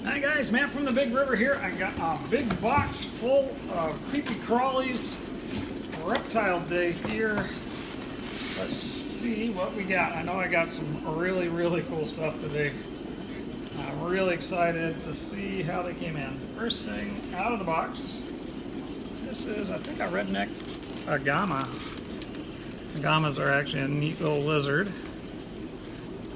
Hi guys, Matt from the Big River here. I got a big box full of creepy crawlies. Reptile day here. Let's see what we got. I know I got some really cool stuff today. I'm really excited to see how they came in. First thing out of the box, this is, I think, a redneck Agama. Agamas are actually a neat little lizard.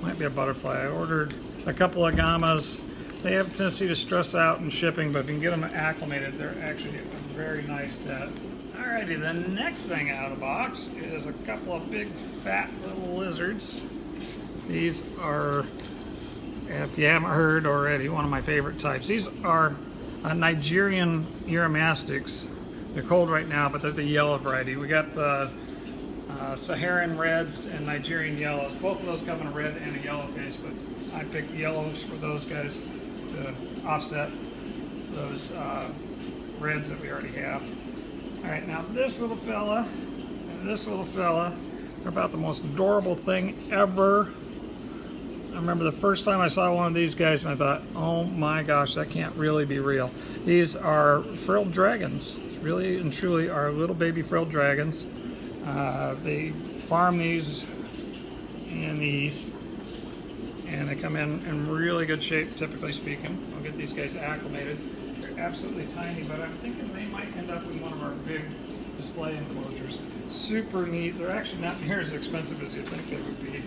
Might be a butterfly. I ordered a couple of Agamas. They have a tendency to stress out in shipping, but if you can get them acclimated, they're actually a very nice pet. Alrighty, the next thing out of the box is a couple of big fat little lizards. These are, if you haven't heard already, one of my favorite types. These are a Nigerian Uromastyx. They're cold right now, but they're the yellow variety. We got the Saharan reds and Nigerian yellows. Both of those come in a red and a yellow face, but I picked yellows for those guys to offset those reds that we already have. Alright, now this little fella and this little fella are about the most adorable thing ever. I remember the first time I saw one of these guys and I thought, oh my gosh, that can't really be real. These are frilled dragons. Really and truly are little baby frilled dragons. They farm these in the east, and they come in really good shape, typically speaking. I'll get these guys acclimated. They're absolutely tiny, but I'm thinking they might end up in one of our big display enclosures. Super neat. They're actually not near as expensive as you think they would be,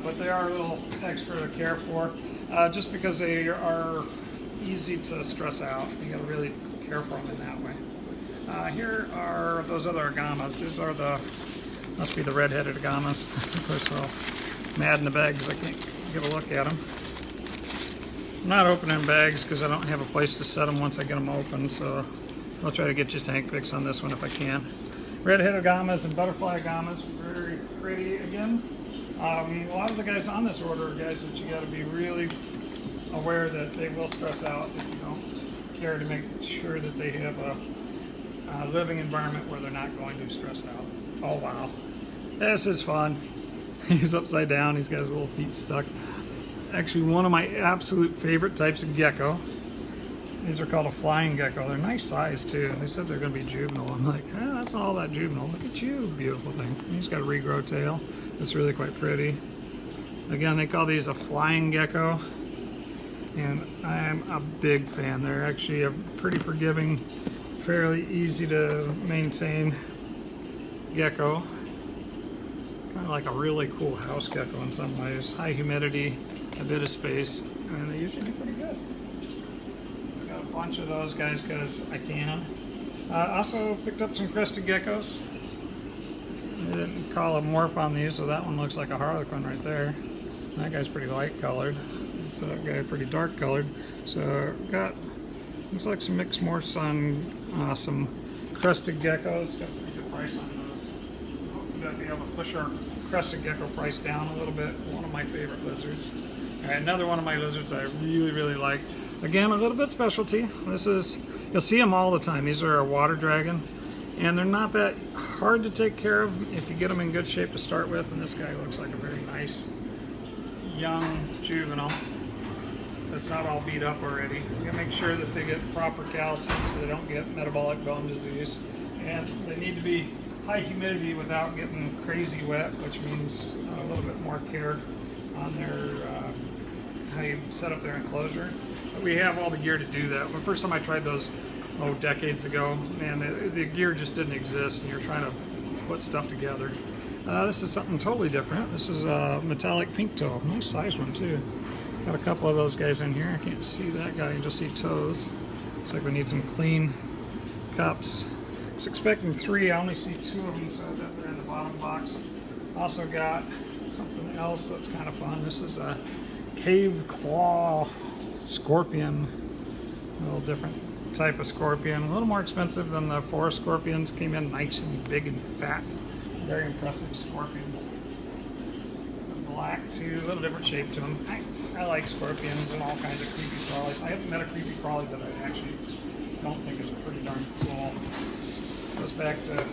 but they are a little extra to care for, just because they are easy to stress out. You got to really care for them in that way. Here are those other Agamas. These are the, must be the red-headed Agamas. Of course, they're all mad in the bags. I can't get a look at them. I'm not opening bags because I don't have a place to set them once I get them open, so I'll try to get you tank pics on this one if I can. Red-headed Agamas and butterfly Agamas, very pretty again. A lot of the guys on this order are guys that you got to be really aware that they will stress out if you don't care to make sure that they have a living environment where they're not going to stress out. Oh wow, this is fun. He's upside down, he's got his little feet stuck. Actually, one of my absolute favorite types of gecko. These are called a flying gecko. They're nice size too. They said they're going to be juvenile. I'm like, that's not all that juvenile. Look at you, beautiful thing. He's got a regrow tail. It's really quite pretty. Again, they call these a flying gecko, and I'm a big fan. They're actually a pretty forgiving, fairly easy to maintain gecko. Kind of like a really cool house gecko in some ways. High humidity, a bit of space, and they usually do pretty good. I've got a bunch of those guys because I can. Also picked up some crested geckos. They didn't call a morph on these, so that one looks like a harlequin right there. That guy's pretty light colored, so that guy pretty dark colored. So got, looks like some mixed morphs on some crested geckos. Got a pretty good price on those. Hopefully we'll be able to push our crested gecko price down a little bit. One of my favorite lizards. All right, another one of my lizards I really like. Again, a little bit specialty. This is, you'll see them all the time. These are a water dragon, and they're not that hard to take care of if you get them in good shape to start with. And this guy looks like a very nice young juvenile that's not all beat up already. You gotta make sure that they get proper calcium so they don't get metabolic bone disease, and they need to be high humidity without getting crazy wet, which means a little bit more care on their how you set up their enclosure. But we have all the gear to do that. The first time I tried those, decades ago, man, the gear just didn't exist, and you're trying to put stuff together. This is something totally different. This is a metallic pink toe. Nice size one too. Got a couple of those guys in here. I can't see that guy, you can just see toes. Looks like we need some clean cups. I was expecting 3, I only see 2 of them, so they're in the bottom box. Also got something else that's kind of fun. This is a cave claw scorpion. A little different type of scorpion. A little more expensive than the forest scorpions. Came in nice and big and fat. Very impressive scorpions. Black too, a little different shape to them. I like scorpions and all kinds of creepy crawlies. I haven't met a creepy crawly that I actually don't think is pretty darn cool. Goes back to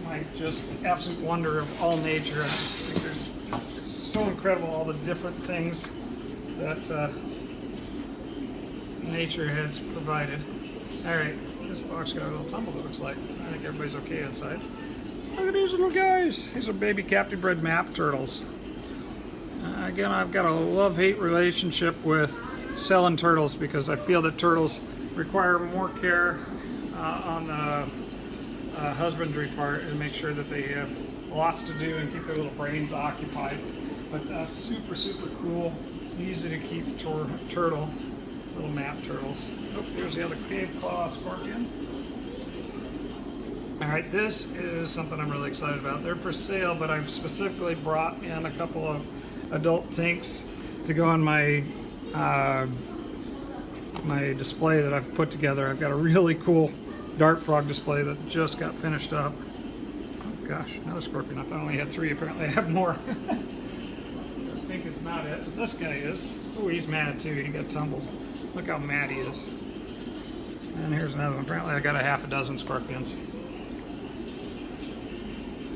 my just absolute wonder of all nature. I just think it's so incredible all the different things that nature has provided. Alright, this box got a little tumble, it looks like. I think everybody's okay inside. Look at these little guys. These are baby captive bred map turtles. Again, I've got a love-hate relationship with selling turtles because I feel that turtles require more care on the husbandry part and make sure that they have lots to do and keep their little brains occupied. But super, super cool, easy to keep turtle, little map turtles. Oh, here's the other cave claw scorpion. Alright, this is something I'm really excited about. They're for sale, but I've specifically brought in a couple of adult tinks to go on my my display that I've put together. I've got a really cool dart frog display that just got finished up. Oh gosh, another scorpion. I thought I only had 3, apparently I have more. I think it's not it, but this guy is. Oh, he's mad too, he got tumbled. Look how mad he is. And here's another one. Apparently I got a half a dozen scorpions.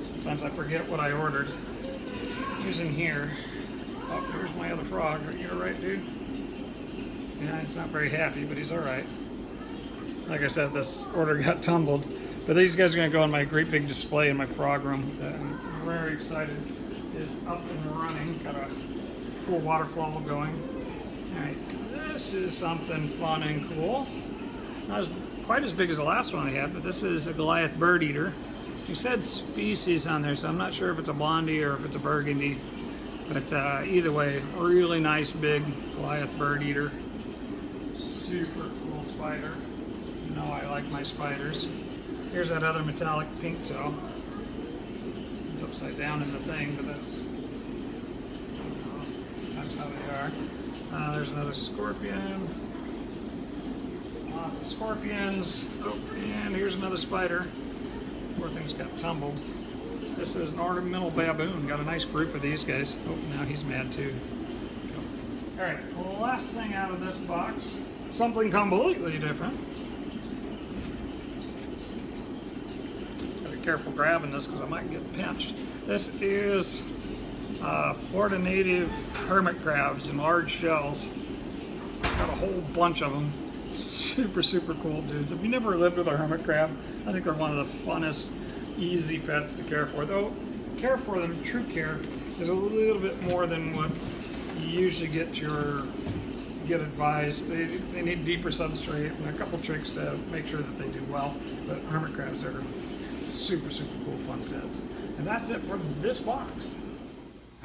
Sometimes I forget what I ordered. Using here. Oh, here's my other frog. Are you alright, dude? Yeah, he's not very happy, but he's alright. Like I said, this order got tumbled. But these guys are going to go on my great big display in my frog room that I'm very excited is up and running. Got a cool waterfall going. Alright, this is something fun and cool. Not quite as big as the last one I had, but this is a Goliath bird eater. You said species on there, so I'm not sure if it's a blondie or if it's a burgundy. But either way, really nice big Goliath bird eater. Super cool spider. You know I like my spiders. Here's that other metallic pink toe. It's upside down in the thing, but that's sometimes how they are. There's another scorpion. Lots of scorpions. Oh, and here's another spider. Poor thing's got tumbled. This is an ornamental baboon. Got a nice group of these guys. Oh, now he's mad too. Alright, well, the last thing out of this box, something completely different. Gotta be careful grabbing this because I might get pinched. This is Florida native hermit crabs in large shells. Got a whole bunch of them. Super, super cool dudes. If you never lived with a hermit crab, I think they're one of the funnest, easy pets to care for. Though, care for them, true care, is a little bit more than what you usually get advised. They need deeper substrate and a couple tricks to make sure that they do well. But hermit crabs are super, super cool, fun pets. And that's it for this box.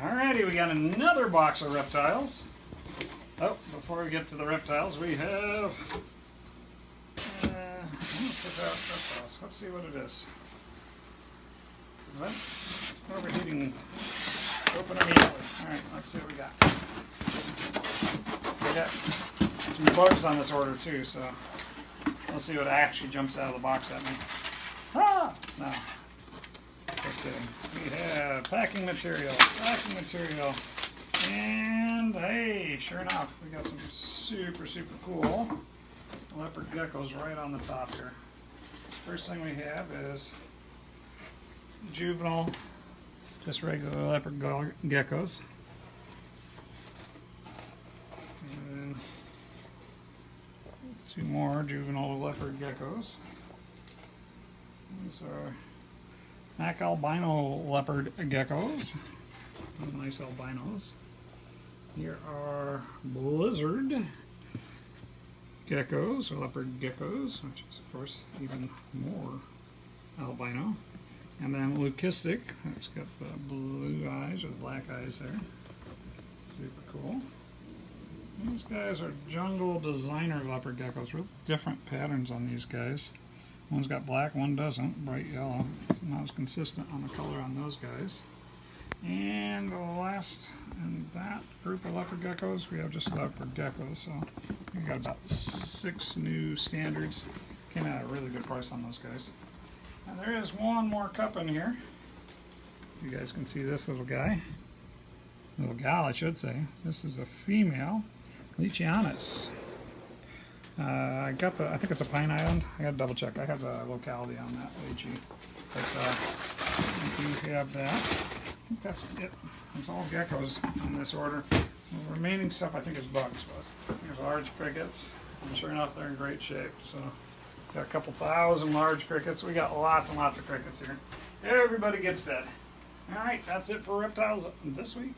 Alrighty, we got another box of reptiles. Oh, before we get to the reptiles, we have reptiles. Let's see what it is. What? Overheating. Open immediately. Alright, let's see what we got. We got some bugs on this order too, so let's see what actually jumps out of the box at me. Ah! No. Just kidding. We have packing material, and hey, sure enough, we got some super, super cool leopard geckos right on the top here. First thing we have is juvenile, just regular leopard geckos. And 2 more juvenile leopard geckos. These are MAC albino leopard geckos. Nice albinos. Here are blizzard geckos, or leopard geckos, which is, of course, even more albino. And then leucistic, that's got the blue eyes, or the black eyes there. Super cool. These guys are jungle designer leopard geckos. Real different patterns on these guys. One's got black, one doesn't. Bright yellow. It's not as consistent on the color on those guys. And the last in that group of leopard geckos, we have just leopard geckos. So we got about 6 new standards. Came out at a really good price on those guys. And there is one more cup in here. You guys can see this little guy. Little gal, I should say. This is a female Lechianus. I got the, I think it's a Pine Island. I gotta double check. I have the locality on that, Lechi. But we have that. I think that's it. There's all geckos in this order. The remaining stuff I think is bugs. But there's large crickets. And sure enough, they're in great shape. So, got a couple thousand large crickets. We got lots and lots of crickets here. Everybody gets fed. All right, that's it for reptiles this week.